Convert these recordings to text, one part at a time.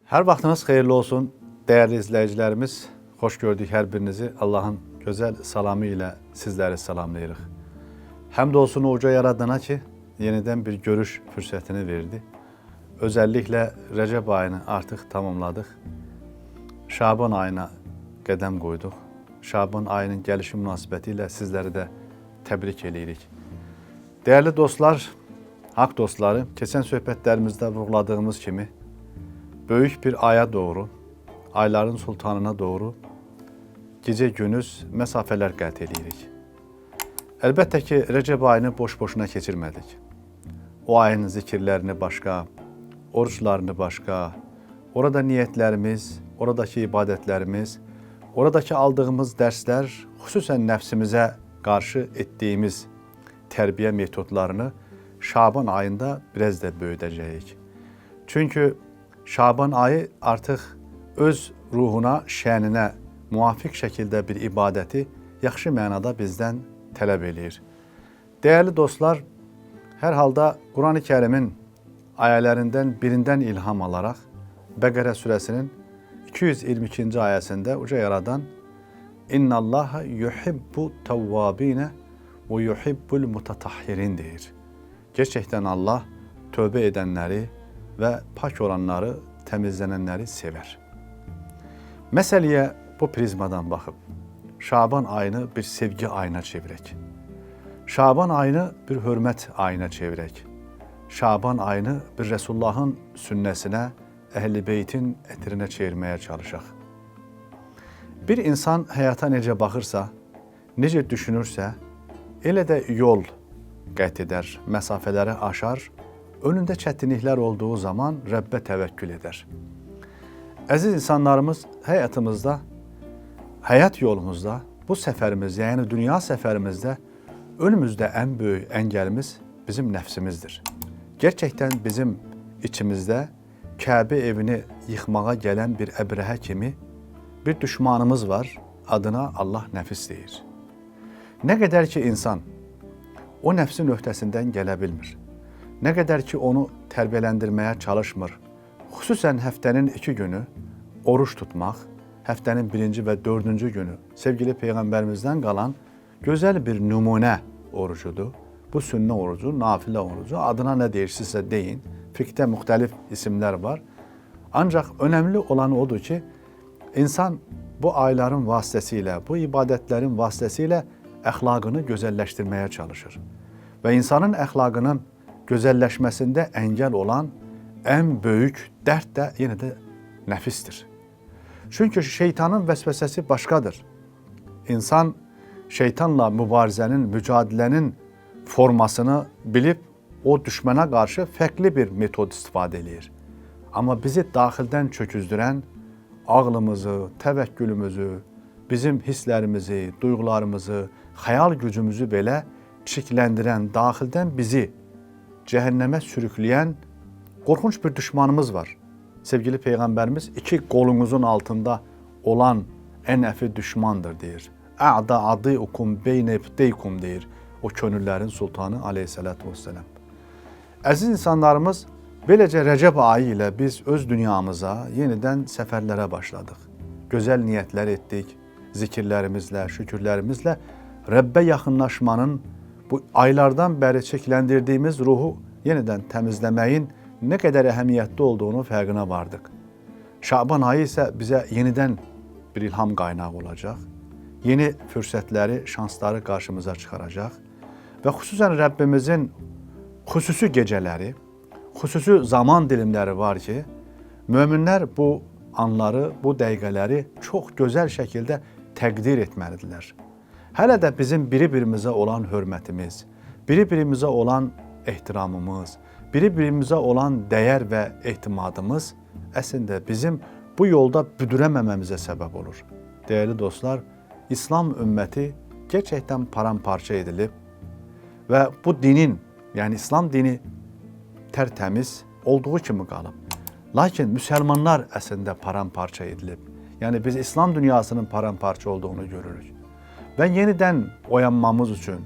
Hər vaxtınız xeyirli olsun, dəyərli izləyicilərimiz. Xoş gördük hər birinizi. Allahın gözəl salamı ilə sizləri salamlayırıq. Həmd olsun o uca yaradana ki, yenidən bir görüş fürsətini verdi. Özəlliklə Rəcəb ayını artıq tamamladıq. Şaban ayına qədəm qoyduq. Şaban ayının gəlişi münasibəti ilə sizləri də təbrik eləyirik. Dəyərli dostlar, haqq dostları, keçən söhbətlərimizdə vurğuladığımız kimi, böyük bir aya doğru, ayların sultanına doğru gecə-gündüz məsafələr qət edirik. Əlbəttə ki, Rəcəb ayını boş-boşuna keçirmədik. O ayın zikirlərini başqa, oruçlarını başqa, orada niyyətlərimiz, oradakı ibadətlərimiz, oradakı aldığımız dərslər, xüsusən nəfsimizə qarşı etdiyimiz tərbiyə metodlarını Şaban ayında biraz da böyüdəcəyik. Çünki Şaban ayı artıq öz ruhuna, şəninə müvafiq şəkildə bir ibadəti yaxşı mənada bizdən tələb eləyir. Dəyərli dostlar, hər halda Quran-ı Kərimin ayələrindən birindən ilham alaraq Bəqərə surəsinin 222-ci ayəsində uca yaradan İnna Allaha yuhibbu tawwabina və yuhibbul mutatahhirin deyir. Gerçəkdən Allah tövbə edənləri və pak olanları, təmizlənənləri sevər. Məsələyə bu prizmadan baxıb, Şaban ayını bir sevgi ayına çevirək. Şaban ayını bir hörmət ayına çevirək. Şaban ayını bir Rəsullahın sünnəsinə, Əhl-i Beytin ətrinə çevirməyə çalışaq. Bir insan həyata necə baxırsa, necə düşünürsə, elə də yol qət edər, məsafələri aşar, önündə çətinliklər olduğu zaman Rəbbə təvəkkül edər. Əziz insanlarımız, həyatımızda, həyat yolumuzda, bu səfərimizdə, yəni dünya səfərimizdə önümüzdə ən böyük əngəlimiz bizim nəfsimizdir. Gerçəkdən bizim içimizdə Kəbə evini yıxmağa gələn bir əbrəhə kimi bir düşmanımız var, adına Allah nəfis deyir. Nə qədər ki insan o nəfsin öhdəsindən gələ bilmir, nə qədər ki onu tərbiyələndirməyə çalışmır, xüsusən həftənin 2 günü oruç tutmaq, həftənin 1-ci və 4-cü günü sevgili Peyğəmbərimizdən qalan gözəl bir nümunə orucudur. Bu sünnə orucu, nafilə orucu, adına nə deyirsinizsə deyin, fiqhdə müxtəlif isimlər var. Ancaq önəmli olan odur ki, insan bu ayların vasitəsilə, bu ibadətlərin vasitəsilə əxlaqını gözəlləşdirməyə çalışır. Və insanın əxlaqının gözəlləşməsində əngəl olan ən böyük dərd də yenə də nəfisdir. Çünki şeytanın vəsvəsəsi başqadır. İnsan şeytanla mübarizənin, mücadilənin formasını bilib o düşmənə qarşı fərqli bir metod istifadə edir. Amma bizi daxildən çöküzdürən ağlımızı, təvəkkülümüzü, bizim hisslərimizi, duyğularımızı, xəyal gücümüzü belə çirkləndirən, daxildən bizi cəhənnəmə sürükləyən qorxunc bir düşmanımız var. Sevgili Peyğəmbərimiz 2 qolunuzun altında olan ən əfi düşmandır deyir. Ə'da adıukum beynə ibteykum deyir o könüllərin sultanı aleyhissalatu vesselam. Əziz insanlarımız, beləcə Rəcəb ayı ilə biz öz dünyamıza yenidən səfərlərə başladıq. Gözəl niyyətlər etdik, zikirlərimizlə, şükürlərimizlə Rəbbə yaxınlaşmanın, bu aylardan bəri çirkləndirdiyimiz ruhu yenidən təmizləməyin nə qədər əhəmiyyətli olduğunu fərqinə vardıq. Şaban ayı isə bizə yenidən bir ilham qaynağı olacaq, yeni fürsətləri, şansları qarşımıza çıxaracaq və xüsusən Rəbbimizin xüsusi gecələri, xüsusi zaman dilimləri var ki, möminlər bu anları, bu dəqiqələri çox gözəl şəkildə təqdir etməlidirlər. Hələ də bizim biri-birimizə olan hörmətimiz, biri-birimizə olan ehtiramımız, biri-birimizə olan dəyər və etimadımız əslində bizim bu yolda büdürəməməmizə səbəb olur. Dəyərli dostlar, İslam ümməti gerçəkdən paramparça edilib və bu dinin, yəni İslam dini tərtəmiz olduğu kimi qalıb. Lakin müsəlmanlar əslində paramparça edilib. Yəni biz İslam dünyasının paramparça olduğunu görürük. Və yenidən oyanmamız üçün,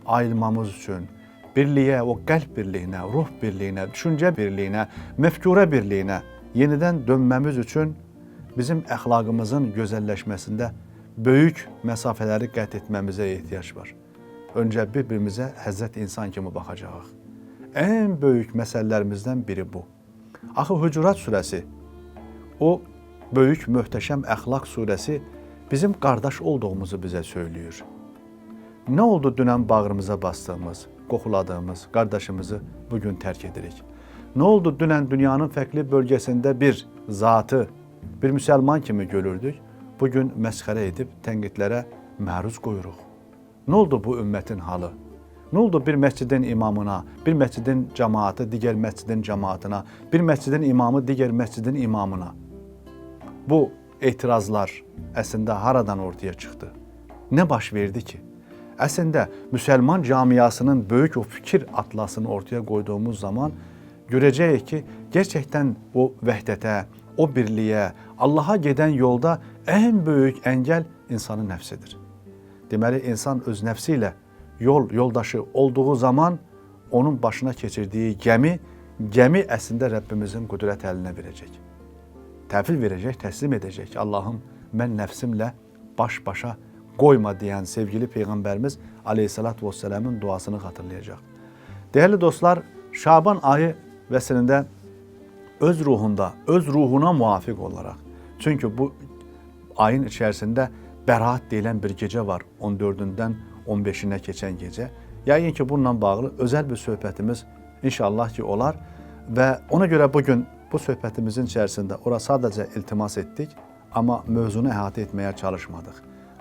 ayılmamız üçün, birliyə, o qəlb birliyinə, ruh birliyinə, düşüncə birliyinə, məfkurə birliyinə yenidən dönməmiz üçün bizim əxlaqımızın gözəlləşməsində böyük məsafələri qət etməmizə ehtiyac var. Öncə bir-birimizə Həzrət insan kimi baxacağıq. Ən böyük məsələlərimizdən biri bu. Axı Hucurat surəsi, o böyük, möhtəşəm əxlaq surəsi bizim qardaş olduğumuzu bizə söylüyor. Nə oldu dünən bağrımıza bastığımız, qoxuladığımız qardaşımızı bugün tərk edirik? Nə oldu dünən dünyanın fərqli bölgəsində bir zatı, bir müsəlman kimi görürdük, bugün məsxərə edib tənqidlərə məruz qoyuruq? Nə oldu bu ümmətin halı? Nə oldu bir məscidin imamına, bir məscidin cəmaatı digər məscidin cəmaatına, bir məscidin imamı digər məscidin imamına? Bu etirazlar əslində haradan ortaya çıxdı? Nə baş verdi ki? Əslində müsəlman camiasının böyük o fikir atlasını ortaya qoyduğumuz zaman görəcəyik ki, gerçəkdən o vəhdətə, o birliyə, Allaha gedən yolda ən böyük əngəl insanın nəfsidir. Deməli, insan öz nəfsi ilə yoldaşı olduğu zaman onun başına keçirdiyi gəmi əslində Rəbbimizin qüdrət əlinə verəcək. Təhvil verəcək, təslim edəcək. Allahım, mən nəfsimlə baş-başa qoyma deyən sevgili Peyğəmbərimiz Aleyhisselatü Vesselam'ın duasını xatırlayacaq. Değerli dostlar, Şaban ayı vəsilində öz ruhuna muvafiq olaraq, çünki bu ayın içərisində Bəraat deyilən bir gecə var, 14-dən 15-inə keçən gecə. Yəqin ki, bununla bağlı özəl bir söhbətimiz inşallah ki olar və ona görə bugün bu söhbətimizin içərisində ora sadəcə iltimas etdik, amma mövzunu əhatə etməyə çalışmadıq.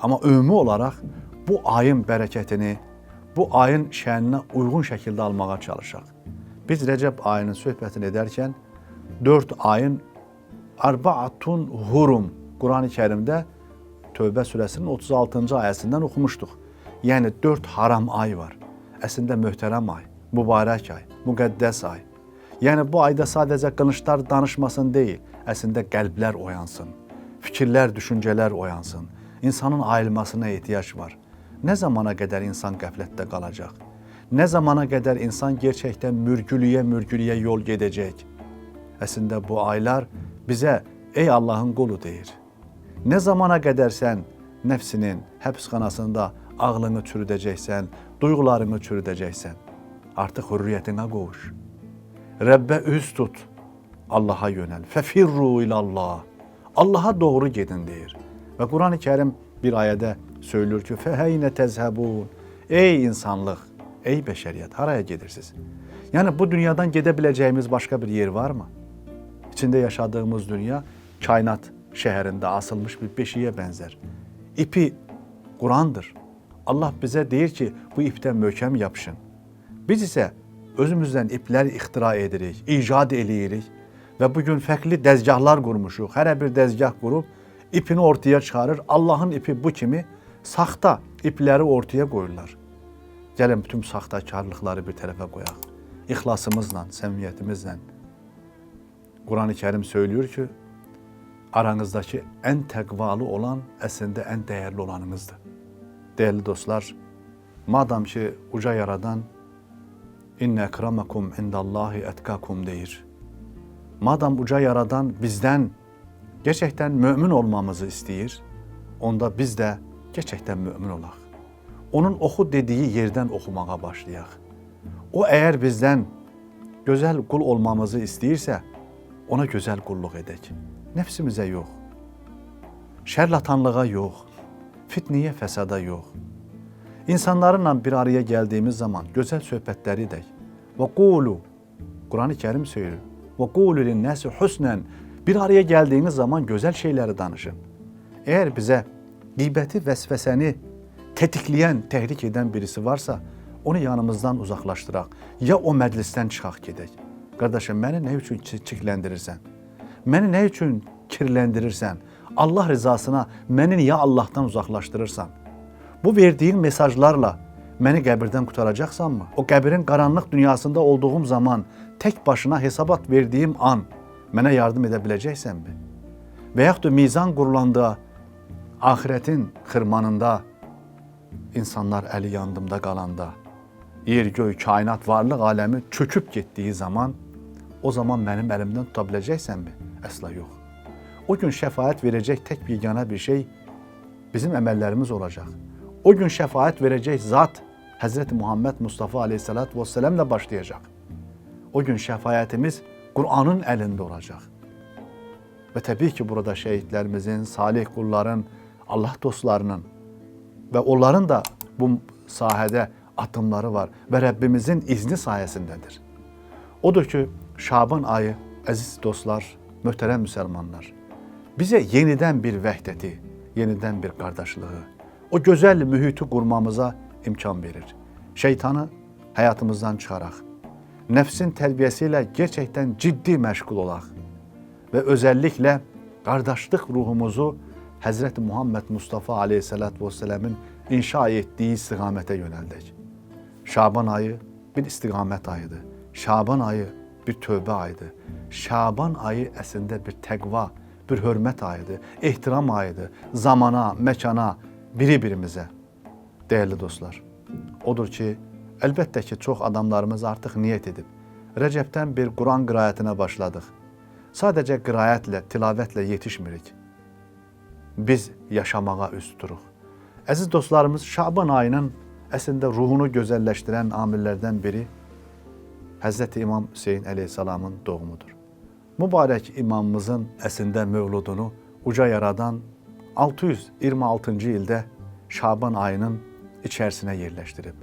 Amma ümumi olaraq bu ayın bərəkətini, bu ayın şəninə uyğun şəkildə almağa çalışaq. Biz Rəcəb ayının söhbətini edərkən 4 ayın Arbaatun Hurum Quran-ı Kərimdə Tövbə surəsinin 36-cı ayəsindən oxumuşduq. Yəni 4 haram ay var. Əslində möhtərəm ay, mübarək ay, müqəddəs ay. Yəni bu ayda sadəcə qılınclar danışmasın deyil, əslində qəlblər oyansın, fikirlər, düşüncələr oyansın. İnsanın ayılmasına ehtiyac var. Nə zamana qədər insan qəflətdə qalacaq? Nə zamana qədər insan gerçəkdən mürgülüyə yol gedəcək? Əslində bu aylar bizə ey Allahın qulu deyir. Nə zamana qədər sən nəfsinin həbsxanasında ağlını çürüdəcəksən, duyğularını çürüdəcəksən? Artıq hürriyyətinə qovuş. Rəbbə üz tut, Allaha yönəl. Fəfirru ilallah. Allaha doğru gedin deyir. Və Quran-ı Kərim bir ayədə söylür ki, fəhəynə təzhəbun. Ey insanlıq, ey bəşəriyyət, haraya gedirsiniz? Yəni bu dünyadan gedə biləcəyimiz başqa bir yer varmı? İçində yaşadığımız dünya kainat şəhərində asılmış bir beşiyə bənzər. İpi Qurandır. Allah bizə deyir ki, bu ipdən möhkəm yapışın. Biz isə özümüzdən iplər ixtira edirik, icad eləyirik və bugün fərqli dəzgahlar qurmuşuq. Hər bir dəzgah qurub ipini ortaya çıxarır. Allahın ipi bu kimi saxta ipləri ortaya qoyurlar. Gəlin bütün saxtakarlıqları bir tərəfə qoyaq. İxlasımızla, səmimiyyətimizlə. Quran-ı Kərim söylüyor ki, aranızdakı ən təqvalı olan əslində ən dəyərli olanınızdır. Değerli dostlar, madam ki uca yaradan İnne ekramakum indallahi etkakum deyir. Madam uca yaradan bizdən gerçəkdən mümin olmamızı istəyir, onda biz də gerçəkdən mümin olaq. Onun oxu dediyi yerdən oxumağa başlayaq. O əgər bizdən gözəl qul olmamızı istəyirsə, ona gözəl qulluq edək. Nəfsimizə yox, şərlatanlığa yox, fitniyə, fəsada yox. İnsanlarla bir araya gəldiyimiz zaman gözəl söhbətləri edək. Və qulu, Quran-ı Kərim söylür. Və qulu linnəsi husnən. Bir araya gəldiyiniz zaman gözəl şeyləri danışın. Əgər bizə qeybəti, vəsvəsəni tetikləyən, təhrik edən birisi varsa, onu yanımızdan uzaqlaşdıraq. Ya o məclisdən çıxaq gedək. Qardaşım, məni nə üçün çirkləndirirsən? Məni nə üçün kirləndirirsən? Allah rızasına məni niyə Allahdan uzaqlaşdırırsan? Bu verdiyin mesajlarla məni qəbirdən qutaracaqsanmı? O qəbirin qaranlıq dünyasında olduğum zaman tək başına hesabat verdiyim an mənə yardım edə biləcəksənmi? Və yaxud da mizan qurulanda, axirətin xırmanında, insanlar əli yandımda qalanda, yer, göy, kainat, varlıq aləmi çöküb getdiyi zaman, o zaman mənim əlimdən tuta biləcəksənmi? Əsla yox. O gün şəfaət verəcək tək yeganə bir şey bizim əməllərimiz olacaq. O gün şəfaət verəcək zat Həzrəti Muhammed Mustafa Aleyhisselatü Vesselam'la başlayacaq. O gün şəfaətimiz Kur'an'ın əlində olacaq. Və təbii ki, burada şəhidlərimizin, salih qulların, Allah dostlarının və onların da bu sahədə adımları var və Rəbbimizin izni sayəsindədir. Odur ki, Şaban ayı, əziz dostlar, möhtərəm müsəlmanlar, bizə yenidən bir vəhdəti, yenidən bir qardaşlığı, o gözəl mühiti qurmamıza imkan verir. Şeytanı həyatımızdan çıxaraq, nəfsin tərbiyəsi ilə gerçəkdən ciddi məşğul olaq və özəlliklə qardaşlıq ruhumuzu Həzrəti Muhammed Mustafa Aleyhisselatü Vesselam'ın inşa etdiyi istiqamətə yönəldək. Şaban ayı bir istiqamət ayıdır. Şaban ayı bir tövbə ayıdır. Şaban ayı əslində bir təqva, bir hörmət ayıdır, ehtiram ayıdır. Zamana, məkana, biri-birimizə. Dəyərli dostlar, odur ki, əlbəttə ki, çox adamlarımız artıq niyyət edib. Rəcəbdən bir Quran qirayətinə başladıq. Sadəcə qirayətlə, tilavətlə yetişmirik. Biz yaşamağa üz tuturuq. Əziz dostlarımız, Şaban ayının əslində ruhunu gözəlləşdirən amillərdən biri Həzrəti İmam Hüseyin əleyhissalamın doğumudur. Mübarək imamımızın əslində mövludunu uca yaradan 626-cı ildə Şaban ayının içərisinə yerləşdirib.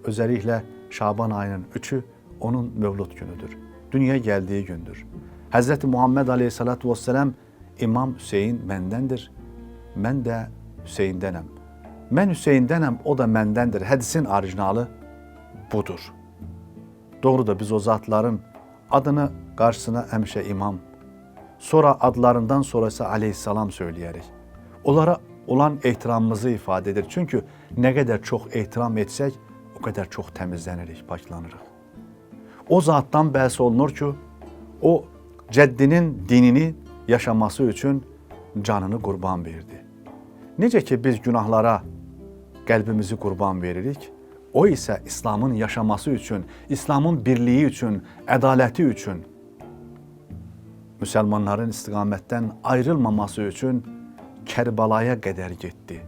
Özəlliklə Şaban ayının 3-ü onun mövlud günüdür. Dünyaya gəldiyi gündür. Həzrəti Muhammed Aleyhisselatü Vesselam İmam Hüseyin məndəndir, mən də Hüseyindənəm. Mən Hüseyindənəm, o da məndəndir. Hədisin orijinalı budur. Doğrudur, biz o zatların adını qarşısına həmişə imam, sonra adlarından sonra isə aleyhissalam söyləyərik. Onlara olan ehtiramımızı ifadə edir. Çünki nə qədər çox ehtiram etsək, o qədər çox təmizlənirik, paklanırıq. O zatdan bəhs olunur ki, o cəddinin dinini yaşaması üçün canını qurban verdi. Necə ki biz günahlara qəlbimizi qurban veririk, o isə İslamın yaşaması üçün, İslamın birliyi üçün, ədaləti üçün, müsəlmanların istiqamətdən ayrılmaması üçün Kərbalaya qədər getdi.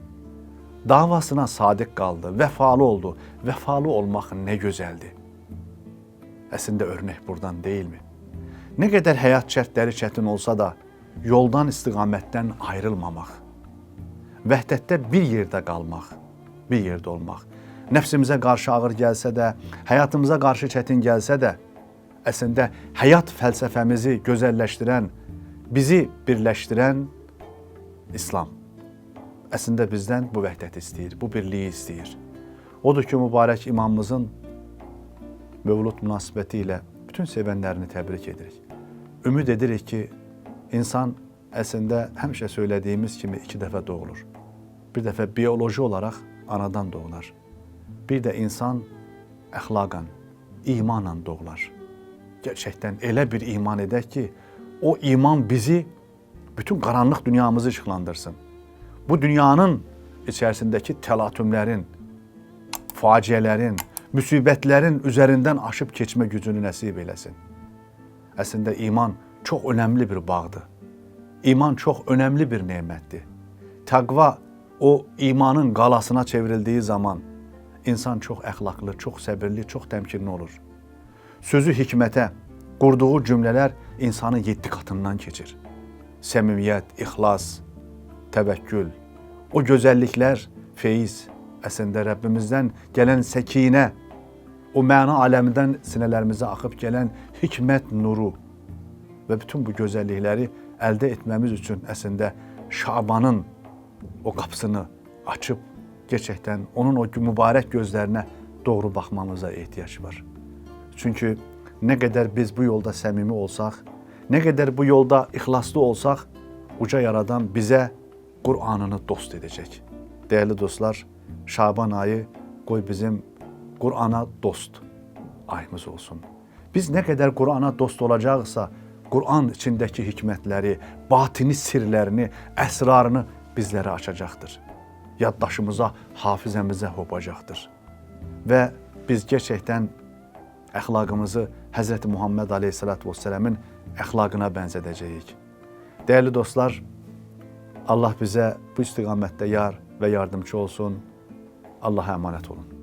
Davasına sadiq qaldı, vəfalı oldu. Vəfalı olmaq nə gözəldir. Əslində örnək buradan deyilmi? Nə qədər həyat şərtləri çətin olsa da, yoldan, istiqamətdən ayrılmamaq, vəhdətdə bir yerdə qalmaq, bir yerdə olmaq, nəfsimizə qarşı ağır gəlsə də, həyatımıza qarşı çətin gəlsə də, əslində həyat fəlsəfəmizi gözəlləşdirən, bizi birləşdirən İslam. Əslində bizdən bu vəhdəti istəyir, bu birliyi istəyir. Odur ki, mübarək imamımızın mövlud münasibəti ilə bütün sevənlərini təbrik edirik. Ümid edirik ki, insan əslində həmişə söylədiyimiz kimi 2 dəfə doğulur. Bir dəfə biyoloji olaraq anadan doğular. Bir də insan əxlaqan, imanla doğular. Gerçəkdən elə bir iman edək ki, o iman bizi bütün qaranlıq dünyamızı işıqlandırsın. Bu dünyanın içərisindəki təlatümlərin, faciələrin, müsibətlərin üzərindən aşıb keçmə gücünü nəsib eləsin. Əslində iman çox önəmli bir bağdır. İman çox önəmli bir nemətdir. Təqva o imanın qalasına çevrildiyi zaman insan çox əxlaqlı, çox səbirli, çox təmkinli olur. Sözü hikmətə, qurduğu cümlələr insanı 7 qatından keçir. Səmimiyyət, ixlas, təvəkkül, o gözəlliklər, feyiz, əslində Rəbbimizdən gələn səkinə, o məna aləmindən sinələrimizə axıb gələn hikmət nuru və bütün bu gözəllikləri əldə etməmiz üçün əslində Şabanın o qapısını açıb, gerçəkdən onun o mübarək gözlərinə doğru baxmamıza ehtiyac var. Çünki nə qədər biz bu yolda səmimi olsaq, nə qədər bu yolda ixlaslı olsaq, uca yaradan bizə Qur'anını dost edəcək. Dəyərli dostlar, Şaban ayı qoy bizim Qur'ana dost ayımız olsun. Biz nə qədər Qur'ana dost olacaqsa, Qur'an içindəki hikmətləri, batini sirlərini, əsrarını bizlərə açacaqdır. Yaddaşımıza, hafizəmizə hopacaqdır. Və biz gerçəkdən əxlaqımızı Həzrəti Muhammed Aleyhisselatü Vesselam'ın əxlaqına bənzədəcəyik. Değerli dostlar, Allah bize bu istiqamette yar ve yardımcı olsun. Allah'a emanet olun.